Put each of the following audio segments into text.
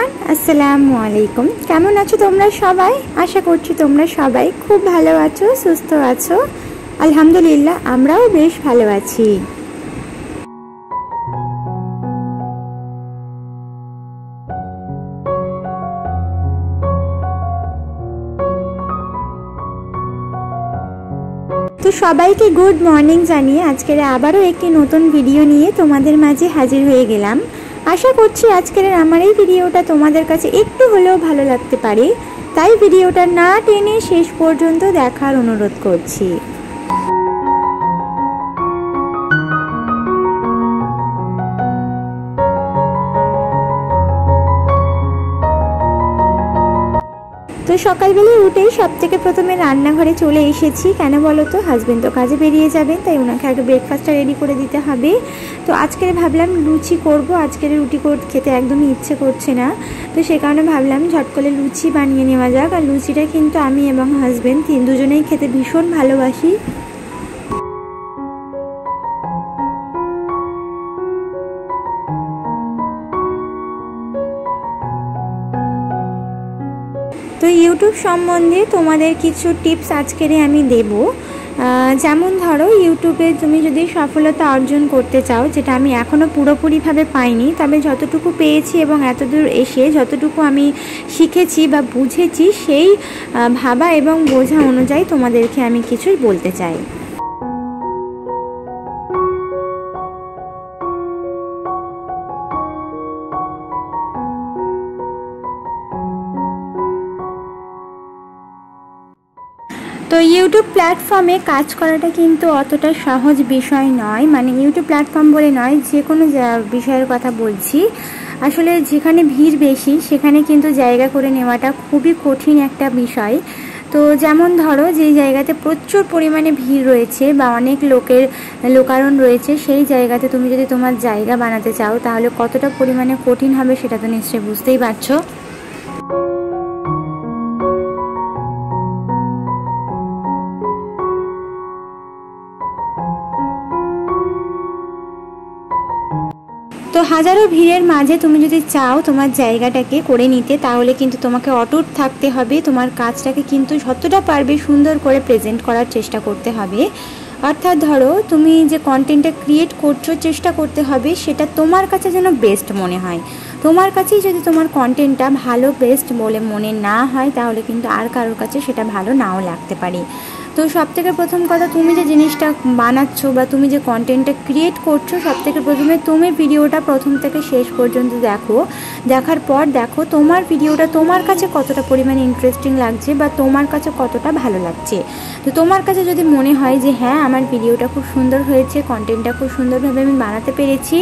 Everyone আসসালামু আলাইকুম। কেমন আছো তোমরা সবাই? আশা করছি তোমরা সবাই খুব ভালো আছো, সুস্থ আছো। আলহামদুলিল্লাহ আমরাও বেশ ভালো আছি। তো সবাইকে গুড মর্নিং জানিয়ে আজকের আবারও একটি নতুন ভিডিও নিয়ে তোমাদের মাঝে হাজির হয়ে গেলাম। আশা করছি আজকের আমার এই ভিডিওটা তোমাদের কাছে একটু হলেও ভালো লাগতে পারে, তাই ভিডিওটা না টেনে শেষ পর্যন্ত দেখার অনুরোধ করছি। তো সকালবেলায় উঠেই সবথেকে প্রথমে রান্নাঘরে চলে এসেছি। কেন বলো তো, হাজবেন্ড তো কাজে বেরিয়ে যাবেন, তাই ওনাকে আগে ব্রেকফাস্টটা রেডি করে দিতে হবে। তো আজকের ভাবলাম লুচি করব, আজকের রুটি খেতে একদমই ইচ্ছে করছে না, তো সে কারণে ভাবলাম ঝট করে লুচি বানিয়ে নেওয়া যাক। আর লুচিটা কিন্তু আমি এবং হাজবেন্ড দুজনেই খেতে ভীষণ ভালোবাসি। তো ইউটিউব সম্বন্ধে তোমাদের কিছু টিপস আজকের আমি দেব। যেমন ধরো, ইউটিউবে তুমি যদি সফলতা অর্জন করতে চাও, যেটা আমি এখনও পুরোপুরিভাবে পাইনি, তবে যতটুকু পেয়েছি এবং এতদূর এসে যতটুকু আমি শিখেছি বা বুঝেছি, সেই ভাবা এবং বোঝা অনুযায়ী তোমাদেরকে আমি কিছু বলতে চাই। তো ইউটিউব প্ল্যাটফর্মে কাজ করাটা কিন্তু অতটা সহজ বিষয় নয়। মানে ইউটিউব প্ল্যাটফর্ম বলে নয়, যে কোনো বিষয়ের কথা বলছি। আসলে যেখানে ভিড় বেশি সেখানে কিন্তু জায়গা করে নেওয়াটা খুবই কঠিন একটা বিষয়। তো যেমন ধরো, যে জায়গাতে প্রচুর পরিমাণে ভিড় রয়েছে বা অনেক লোকারণ রয়েছে, সেই জায়গাতে তুমি যদি তোমার জায়গা বানাতে চাও, তাহলে কতটা পরিমাণে কঠিন হবে সেটা তো নিশ্চয়ই বুঝতেই পারছো। তো হাজারো ভিড়ের মাঝে তুমি যদি চাও তোমার জায়গাটাকে করে নিতে, তাহলে কিন্তু তোমাকে অটুট থাকতে হবে। তোমার কাজটাকে কিন্তু যতটা পারবে সুন্দর করে প্রেজেন্ট করার চেষ্টা করতে হবে। অর্থাৎ ধরো, তুমি যে কন্টেন্টটা ক্রিয়েট করছো, চেষ্টা করতে হবে সেটা তোমার কাছে যেন বেস্ট মনে হয়। তোমার কাছেই যদি তোমার কন্টেন্টটা ভালো বেস্ট বলে মনে না হয়, তাহলে কিন্তু আর কারোর কাছে সেটা ভালো নাও লাগতে পারে। তো সবথেকে প্রথম কথা, তুমি যে জিনিসটা বানাচ্ছ বা তুমি যে কন্টেন্টটা ক্রিয়েট করছো, সবথেকে প্রথমে তুমি ভিডিওটা প্রথম থেকে শেষ পর্যন্ত দেখো। দেখার পর দেখো তোমার ভিডিওটা তোমার কাছে কতটা পরিমাণে ইন্টারেস্টিং লাগছে বা তোমার কাছে কতটা ভালো লাগছে। তো তোমার কাছে যদি মনে হয় যে হ্যাঁ, আমার ভিডিওটা খুব সুন্দর হয়েছে, কন্টেন্টটা খুব সুন্দরভাবে আমি বানাতে পেরেছি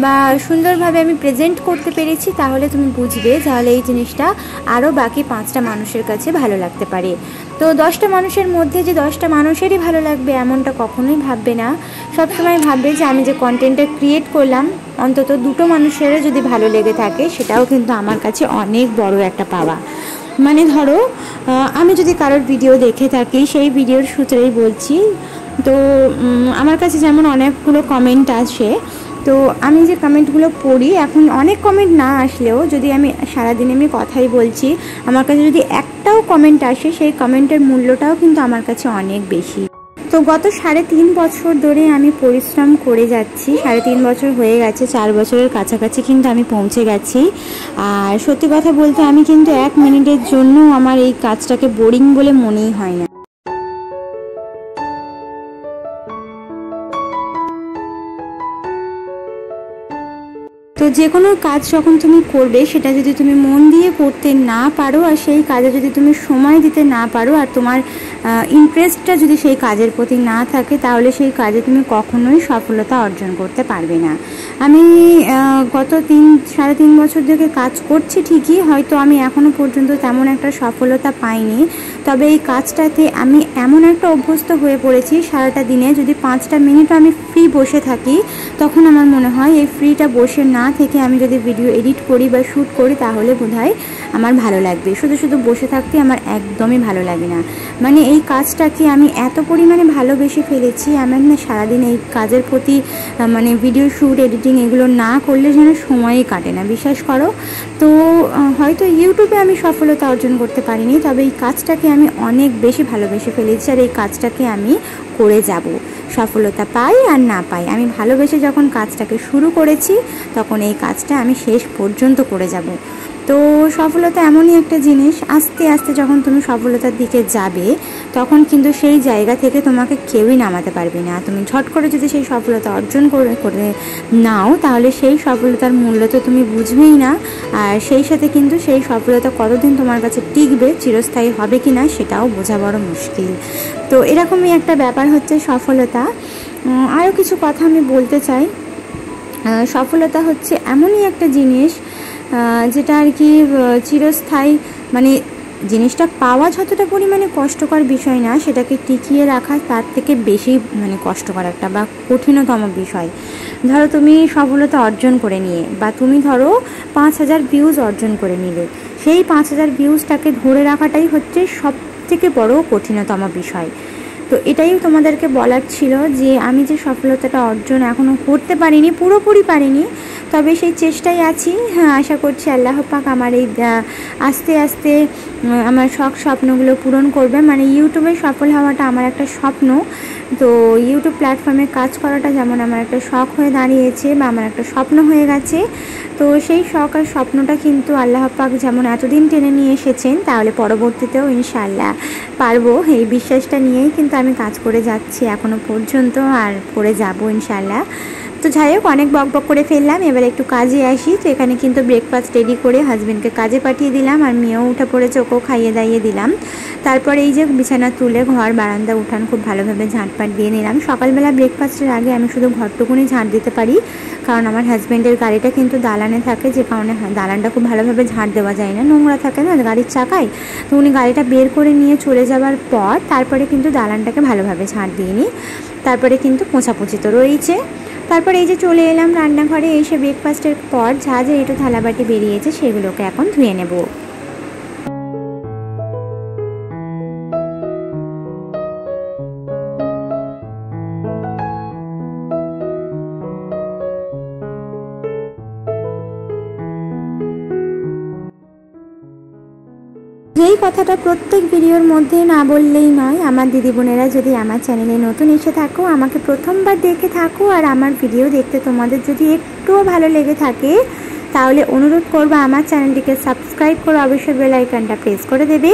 বা সুন্দরভাবে আমি প্রেজেন্ট করতে পেরেছি, তাহলে তুমি বুঝবে তাহলে এই জিনিসটা আরও বাকি 5টা মানুষের কাছে ভালো লাগতে পারে। তো 10টা মানুষের মধ্যে যে 10টা মানুষেরই ভালো লাগবে এমনটা কখনোই ভাববে না। সবসময় ভাববে যে আমি যে কন্টেন্টটা ক্রিয়েট করলাম, অন্তত 2টো মানুষের যদি ভালো লেগে থাকে, সেটাও কিন্তু আমার কাছে অনেক বড় একটা পাওয়া। মানে ধরো, আমি যদি কারোর ভিডিও দেখে থাকি, সেই ভিডিওর সূত্রেই বলছি। তো আমার কাছে যেমন অনেকগুলো কমেন্ট আসে, তো আমি যে কমেন্টগুলো পড়ি, এখন অনেক কমেন্ট না আসলেও যদি আমি সারাদিনে আমি কথাই বলছি, আমার কাছে যদি একটাও কমেন্ট আসে, সেই কমেন্টের মূল্যটাও কিন্তু আমার কাছে অনেক বেশি। তো গত 3.5 বছর ধরে আমি পরিশ্রম করে যাচ্ছি। 3.5 বছর হয়ে গেছে, 4 বছরের কাছাকাছি কিন্তু আমি পৌঁছে গেছি। আর সত্যি কথা বলতে, আমি কিন্তু 1 মিনিটের জন্য আমার এই কাজটাকে বোরিং বলে মনেই হয় না। তো যে কোনো কাজ যখন তুমি করবে, সেটা যদি তুমি মন দিয়ে করতে না পারো, আর সেই কাজে যদি তুমি সময় দিতে না পারো, আর তোমার ইন্টারেস্টটা যদি সেই কাজের প্রতি না থাকে, তাহলে সেই কাজে তুমি কখনোই সফলতা অর্জন করতে পারবে না। আমি গত 3.5 বছর ধরে কাজ করছি ঠিকই, হয়তো আমি এখনও পর্যন্ত তেমন একটা সফলতা পাইনি, তবে এই কাজটাতে আমি এমন একটা অভ্যস্ত হয়ে পড়েছি, সারাটা দিনে যদি 5টা মিনিট আমি ফ্রি বসে থাকি, তখন আমার মনে হয় এই ফ্রিটা বসে না থেকে আমি যদি ভিডিও এডিট করি বা শ্যুট করি তাহলে বোধহয় আমার ভালো লাগবে। শুধু শুধু বসে থাকতে আমার একদমই ভালো লাগে না। মানে এই কাজটাকে আমি এত পরিমাণে ভালোবেসে ফেলেছি, আমার না সারাদিন এই কাজের প্রতি মানে ভিডিও শ্যুট এডিটিং এগুলো না করলে যেন সময়ই কাটে না, বিশ্বাস করো। তো হয়তো ইউটিউবে আমি সফলতা অর্জন করতে পারিনি, তবে এই কাজটাকে আমি অনেক বেশি ভালোবেসে ফেলেছি, আর এই কাজটাকে আমি করে যাব। সফলতা পাই আর না পাই, আমি ভালোবেসে যখন কাজটাকে শুরু করেছি তখন এই কাজটা আমি শেষ পর্যন্ত করে যাব। তো সফলতা এমনই একটা জিনিস, আস্তে আস্তে যখন তুমি সফলতার দিকে যাবে তখন কিন্তু সেই জায়গা থেকে তোমাকে কেউই নামাতে পারবে না। তুমি ঝট করে যদি সেই সফলতা অর্জন করে নাও তাহলে সেই সফলতার মূল্য তো তুমি বুঝবেই না, আর সেই সাথে কিন্তু সেই সফলতা কতদিন তোমার কাছে টিকবে, চিরস্থায়ী হবে কি না সেটাও বোঝা বড় মুশকিল। তো এরকমই একটা ব্যাপার হচ্ছে সফলতা। আরও কিছু কথা আমি বলতে চাই। সফলতা হচ্ছে এমনই একটা জিনিস যেটা আর কি চিরস্থায়ী, মানে জিনিসটা পাওয়া যতটা পরিমাণে কষ্টকর বিষয় না, সেটাকে টিকিয়ে রাখা তার থেকে বেশি মানে কষ্টকর একটা বা কঠিনতম বিষয়। ধরো তুমি সফলতা অর্জন করে নিয়ে, বা তুমি ধরো 5,000 ভিউজ অর্জন করে নিলে, সেই 5,000 ভিউজটাকে ধরে রাখাটাই হচ্ছে সব থেকে বড় কঠিনতম বিষয়। তো এটাই তোমাদেরকে বলার ছিল যে আমি যে সফলতাটা অর্জন এখনও করতে পারিনি, পুরোপুরি পারিনি, তবে সেই চেষ্টায় আছি। হ্যাঁ, আশা করছি আল্লাহ পাক আমার এই আস্তে আস্তে আমার স্বপ্নগুলো পূরণ করবে। মানে ইউটিউবে সফল হওয়াটা আমার একটা স্বপ্ন। তো ইউটিউব প্ল্যাটফর্মে কাজ করাটা যেমন আমার একটা শখ হয়ে দাঁড়িয়েছে বা আমার একটা স্বপ্ন হয়ে গেছে, তো সেই শখ আর স্বপ্নটা কিন্তু আল্লাহ পাক যেমন এতদিন টেনে নিয়ে এসেছেন, তাহলে পরবর্তীতেও ইনশাআল্লাহ পারবো, এই বিশ্বাসটা নিয়েই কিন্তু আমি কাজ করে যাচ্ছি এখনও পর্যন্ত, আর করে যাব ইনশাআল্লাহ। তো যাই হোক, অনেক বকবক করে ফেললাম, এবার একটু কাজে আসি। তো এখানে কিন্তু ব্রেকফাস্ট রেডি করে হাজব্যান্ডকে কাজে পাঠিয়ে দিলাম, আর মেয়েও উঠে পড়েছে, ওকেও খাইয়ে দাইয়ে দিলাম। তারপর এই যে বিছানা তুলে ঘর বারান্দা উঠান খুব ভালোভাবে ঝাঁটপাট দিয়ে নিলাম। সকালবেলা ব্রেকফাস্টের আগে আমি শুধু ঘরটুকুনি ঝাঁট দিতে পারি, কারণ আমার হাজব্যান্ডের গাড়িটা কিন্তু দালানে থাকে, যে কারণে দালানটা খুব ভালোভাবে ঝাঁট দেওয়া যায় না, নোংরা থাকে না গাড়ির চাকায়। তো উনি গাড়িটা বের করে নিয়ে চলে যাওয়ার পর তারপরে কিন্তু দালানটাকে ভালোভাবে ঝাঁট দিয়ে নিই। তারপরে কিন্তু পোঁছাপুছি তো রয়েছে। তারপর এই যে চলে এলাম রান্নাঘরে, এসে ব্রেকফাস্টের পর যা যা একটু থালাবাটি বেরিয়েছে সেগুলোকে এখন ধুয়ে নেব। যেই কথাটা প্রত্যেক ভিডিওর মধ্যে না বললেই নয়, আমার দিদি বোনেরা যদি আমার চ্যানেলে নতুন এসে থাকো, আমাকে প্রথমবার দেখে থাকো, আর আমার ভিডিও দেখতে তোমাদের যদি একটুও ভালো লেগে থাকে, তাহলে অনুরোধ করবো আমার চ্যানেলটিকে সাবস্ক্রাইব করে অবশ্যই বেল আইকনটা প্রেস করে দেবে।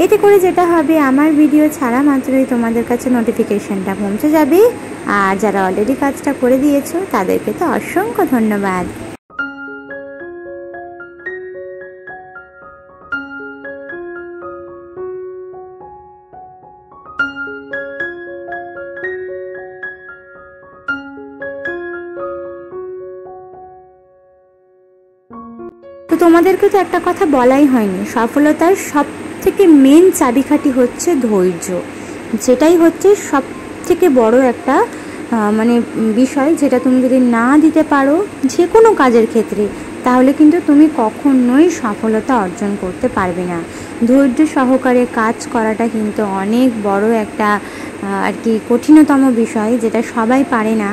এতে করে যেটা হবে, আমার ভিডিও ছাড়া মাত্রই তোমাদের কাছে নোটিফিকেশনটা পৌঁছে যাবে। আর যারা অলরেডি কাজটা করে দিয়েছো তাদেরকে তো অসংখ্য ধন্যবাদ। তো তোমাদেরকে তো একটা কথা বলাই হয়নি, সফলতার সব থেকে মেন চাবিকাঠি হচ্ছে ধৈর্য, যেটাই হচ্ছে সব থেকে বড় একটা মানে বিষয়, যেটা তুমি যদি না দিতে পারো যে কোনো কাজের ক্ষেত্রে, তাহলে কিন্তু তুমি কখনোই সফলতা অর্জন করতে পারবে না। ধৈর্য সহকারে কাজ করাটা কিন্তু অনেক বড় একটা আর কি কঠিনতম বিষয়, যেটা সবাই পারে না,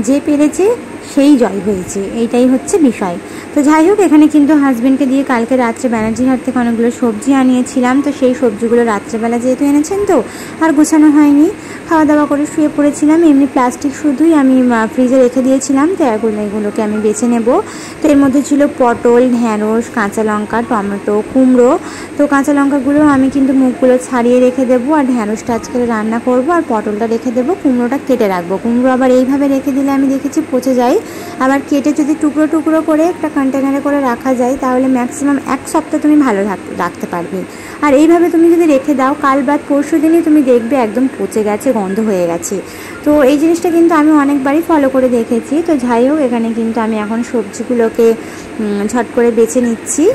যে পেরেছে সেই জয় হয়েছে, এইটাই হচ্ছে বিষয়। তো যাই হোক, এখানে কিন্তু হাজব্যান্ডকে দিয়ে কালকে রাত্রে ব্যানার্জি হাট থেকে অনেকগুলো সবজি আনিয়েছিলাম, তো সেই সবজিগুলো রাত্রেবেলা যেহেতু এনেছেন তো আর গোছানো হয়নি, খাওয়া দাওয়া করে শুয়ে পড়েছিলাম। এমনি প্লাস্টিক শুধুই আমি ফ্রিজে রেখে দিয়েছিলাম, তো এগুলোকে আমি বেছে নেব। তো এর মধ্যে ছিল পটল, ঢ্যাঁড়স, কাঁচা লঙ্কা, টমেটো, কুমড়ো। তো কাঁচা লঙ্কাগুলো আমি কিন্তু মুখগুলো ছাড়িয়ে রেখে দেবো, আর ঢ্যাঁড়সটা আজকে রান্না করব, আর পটলটা রেখে দেবো, কুমড়োটা কেটে রাখবো। কুমড়ো আবার এইভাবে রেখে দিলে আমি দেখেছি পচে যায়, আবার কেটে যদি টুকরো টুকরো করে একটা কন্টেনারে করে রাখা যায় তাহলে ম্যাক্সিমাম 1 সপ্তাহ তুমি ভালো রাখতে পারবে। আর এইভাবে তুমি যদি রেখে দাও, কাল বাদ পরশু দিনই তুমি দেখবে একদম পচে গেছে, গন্ধ হয়ে গেছে। তো এই জিনিসটা কিন্তু আমি অনেকবারই ফলো করে দেখেছি। তো যাই হোক, এখানে কিন্তু আমি এখন সবজিগুলোকে ঝট করে বেছে নিচ্ছি।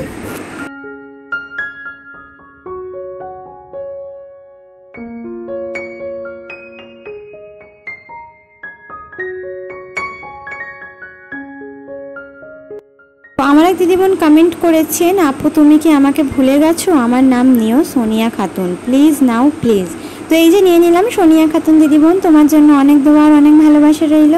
আমার এক দিদি বোন কমেন্ট করেছেন, আপু তুমি কি আমাকে ভুলে গেছো? আমার নাম নিও Sonia Khatun, please now please. তো এই যে নিয়ে নিলাম সোনিয়া খাতুন দিদি বোন, তোমার জন্য অনেক দোয়া আর অনেক ভালোবাসা রইল।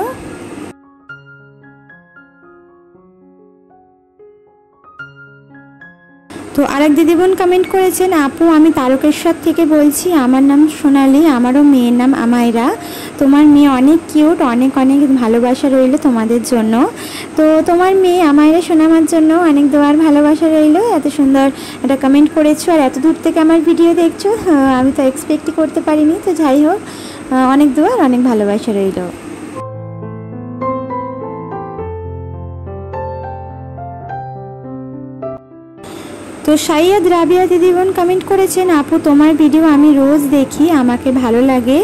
তো আরেক দিদি বোন কমেন্ট করেছেন, আপু আমি তারকেশ্বর থেকে বলছি, আমার নাম সোনালি, আমারও মেয়ের নাম আমায়রা। তোমার মেয়ে অনেক কিউট, অনেক অনেক ভালোবাসা রইল তোমাদের জন্য। তো তোমার মেয়ে আমায়রা শোনামার জন্য অনেক দোয়ার ভালোবাসা রইল। এত সুন্দর একটা কমেন্ট করেছো আর এত দূর থেকে আমার ভিডিও দেখছো, আমি তো এক্সপেক্টই করতে পারিনি। তো যাই হোক, অনেক দোয়া আর অনেক ভালোবাসা রইল। তো সাইয়াদ রাবিয়া দিদি বোন কমেন্ট করেছেন, আপু তোমার ভিডিও আমি রোজ দেখি, আমাকে ভালো লাগে,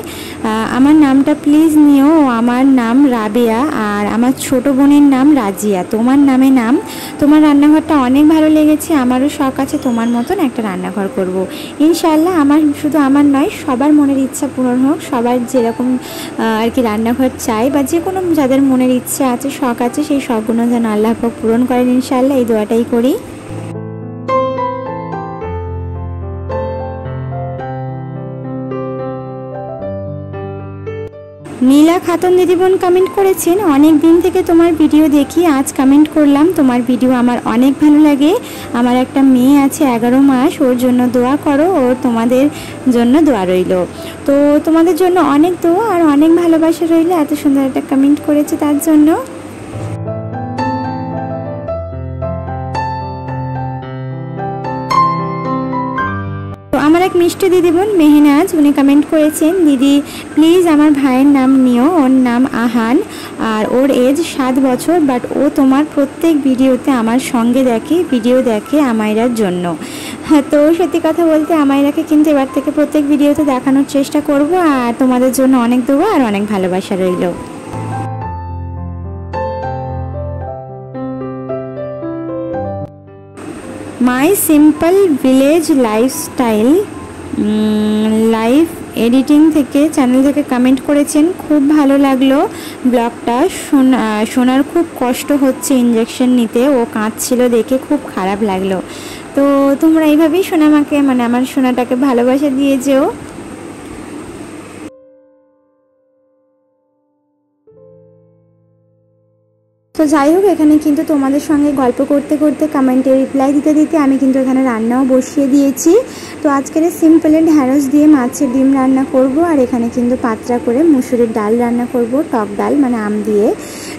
আমার নামটা প্লিজ নিও। আমার নাম রাবিয়া আর আমার ছোট বোনের নাম রাজিয়া, তোমার নামে নাম। তোমার রান্নাঘরটা অনেক ভালো লেগেছে, আমারও শখ আছে তোমার মতন একটা রান্নাঘর করব। ইনশাআল্লাহ আমার শুধু আমার নয়, সবার মনের ইচ্ছা পূরণ হোক। সবার যেরকম আর কি রান্নাঘর চাই বা যে কোনো যাদের মনের ইচ্ছা আছে, শখ আছে, সেই শখগুলো যেন আল্লাহ পাক পূরণ করেন ইনশাআল্লাহ, এই দোয়াটাই করি। নীলা খাতুন দিদি বোন কমেন্ট করেছেন, অনেক দিন থেকে তোমার ভিডিও দেখি, আজ কমেন্ট করলাম, তোমার ভিডিও আমার অনেক ভালো লাগে। আমার একটা মেয়ে আছে 11 মাস, ওর জন্য দোয়া করো, ওর তোমাদের জন্য দোয়া রইল। তো তোমাদের জন্য অনেক দোয়া আর অনেক ভালোবাসা রইল, এত সুন্দর একটা কমেন্ট করেছে তার জন্য। আমার এক মিষ্টি দিদি বোন মেহনাজ, উনি কমেন্ট করেছেন, দিদি প্লিজ আমার ভাইয়ের নাম নিও, ওর নাম আহান আর ওর এজ 7 বছর, বাট ও তোমার প্রত্যেক ভিডিওতে আমার সঙ্গে ভিডিও দেখে আমায়রার জন্য। হ্যাঁ, তো সত্যি কথা বলতে আমায়রাকে কিন্তু এবার থেকে প্রত্যেক ভিডিওতে দেখানোর চেষ্টা করব। আর তোমাদের জন্য অনেক দোয়া আর অনেক ভালোবাসা রইল। মাই simple village lifestyle life editing থেকে চ্যানেল থেকে কমেন্ট করেছেন, খুব ভালো লাগলো ব্লগটা, শোনার খুব কষ্ট হচ্ছে ইঞ্জেকশন নিতে, ও কাঁদছিল দেখে খুব খারাপ লাগলো। তো তোমরা এইভাবেই সোনামাকে মানে আমার সোনাটাকে ভালোবাসা দিয়ে যেও। তো যাই হোক, এখানে কিন্তু তোমাদের সঙ্গে গল্প করতে করতে কমেন্টে রিপ্লাই দিতে দিতে আমি কিন্তু এখানে রান্নাও বসিয়ে দিয়েছি। তো আজকের সিম্পলে ঢ্যাঁড়স দিয়ে মাছের ডিম রান্না করব, আর এখানে কিন্তু পাতলা করে মুসুরির ডাল রান্না করব, টক ডাল মানে আম দিয়ে।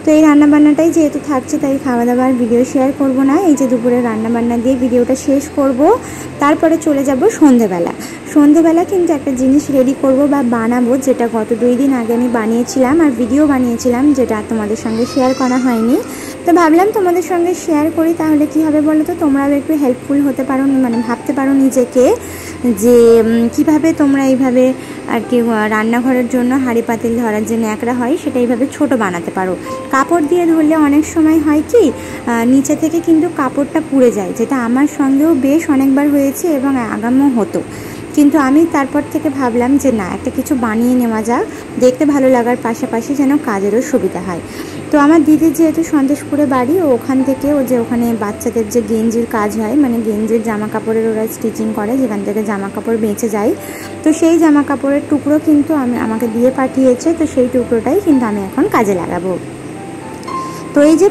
তো এই রান্নাবান্নাটাই যেহেতু থাকছে, তাই খাওয়া দাওয়ার ভিডিও শেয়ার করব না। এই যে দুপুরে রান্নাবান্না দিয়ে ভিডিওটা শেষ করব, তারপরে চলে যাব সন্ধেবেলা কিন্তু একটা জিনিস রেডি করব বা বানাবো, যেটা গত 2 দিন আগে আমি বানিয়েছিলাম আর ভিডিও বানিয়েছিলাম, যেটা তোমাদের সঙ্গে শেয়ার করা হয়নি। তো ভাবলাম তোমাদের সঙ্গে শেয়ার করি, তাহলে কি হবে বলো তো, তোমরাও একটু হেল্পফুল হতে পারো, মানে ভাবতে পারো নিজেকে যে কিভাবে তোমরা এইভাবে আর কি রান্নাঘরের জন্য হাঁড়ি পাতিল ধরার যে ন্যাকড়া হয়, সেটা এইভাবে ছোট বানাতে পারো। কাপড় দিয়ে ধরলে অনেক সময় হয় কি নিচে থেকে কিন্তু কাপড়টা পুড়ে যায়, যেটা আমার সঙ্গেও বেশ অনেকবার হয়েছে এবং আগামও হতো। কিন্তু আমি তারপর থেকে ভাবলাম যে না, একটা কিছু বানিয়ে নেওয়া যাক, দেখতে ভালো লাগার পাশাপাশি যেন কাজেরও সুবিধা হয়। তো আমার দিদির যেহেতু সন্দেশপুরে বাড়ি, ওখান থেকে ওখানে বাচ্চাদের যে গেঞ্জির কাজ হয়, মানে গেঞ্জির জামা কাপড়ের ওরা স্টিচিং করে, যেখান থেকে জামা কাপড় বেঁচে যায়, তো সেই জামা কাপড়ের টুকরো কিন্তু আমাকে দিয়ে পাঠিয়েছে। তো সেই টুকরোটাই কিন্তু আমি এখন কাজে লাগাবো। তো এই যে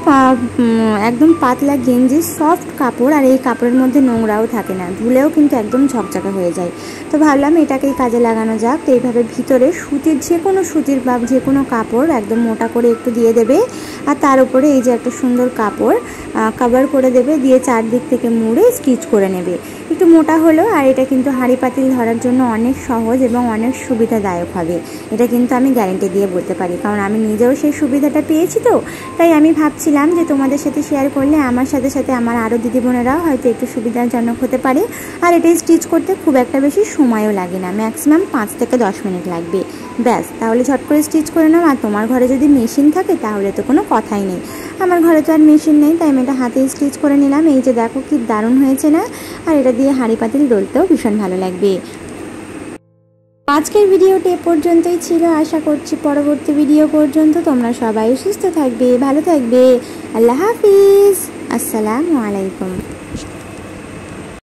একদম পাতলা গেঞ্জি, সফট কাপড়, আর এই কাপড়ের মধ্যে নোংরাও থাকে না, ধুলেও কিন্তু একদম ঝকঝকে হয়ে যায়। তো ভাবলাম এটাকেই কাজে লাগানো যাক। তো এইভাবে ভিতরে সুতির সুতির বা যে কোনো কাপড় একদম মোটা করে একটু দিয়ে দেবে, আর তার উপরে এই যে একটা সুন্দর কাপড় কভার করে দেবে, দিয়ে চারদিক থেকে মুড়ে স্টিচ করে নেবে। একটু মোটা হলো, আর এটা কিন্তু হাঁড়ি পাতিল ধরার জন্য অনেক সহজ এবং অনেক সুবিধাদায়ক হবে, এটা কিন্তু আমি গ্যারেন্টি দিয়ে বলতে পারি, কারণ আমি নিজেও সেই সুবিধাটা পেয়েছি। তো তাই আমি ভাবছিলাম যে তোমাদের সাথে শেয়ার করলে আমার সাথে সাথে আমার আরও দিদি বোনেরাও হয়তো একটু সুবিধাজনক হতে পারে। আর এটা স্টিচ করতে খুব একটা বেশি সময়ও লাগে না, ম্যাক্সিমাম 5 থেকে 10 মিনিট লাগবে, ব্যাস। তাহলে ঝট করে স্টিচ করে নাও। আর তোমার ঘরে যদি মেশিন থাকে তাহলে তো কোনো কথাই নেই, আমার ঘরে তো আর মেশিন নেই, তাই আমি এটা হাতেই স্টিচ করে নিলাম। এই যে দেখো কি দারুণ হয়েছে না, আর এটা দিয়ে হাঁড়ি পাতিল ডলতেও ভীষণ ভালো লাগবে। আজকের ভিডিওটি এ পর্যন্তই ছিল, আশা করছি পরবর্তী ভিডিও পর্যন্ত তোমরা সবাই সুস্থ থাকবে, ভালো থাকবে। আল্লাহ হাফিজ। আসসালামু আলাইকুম।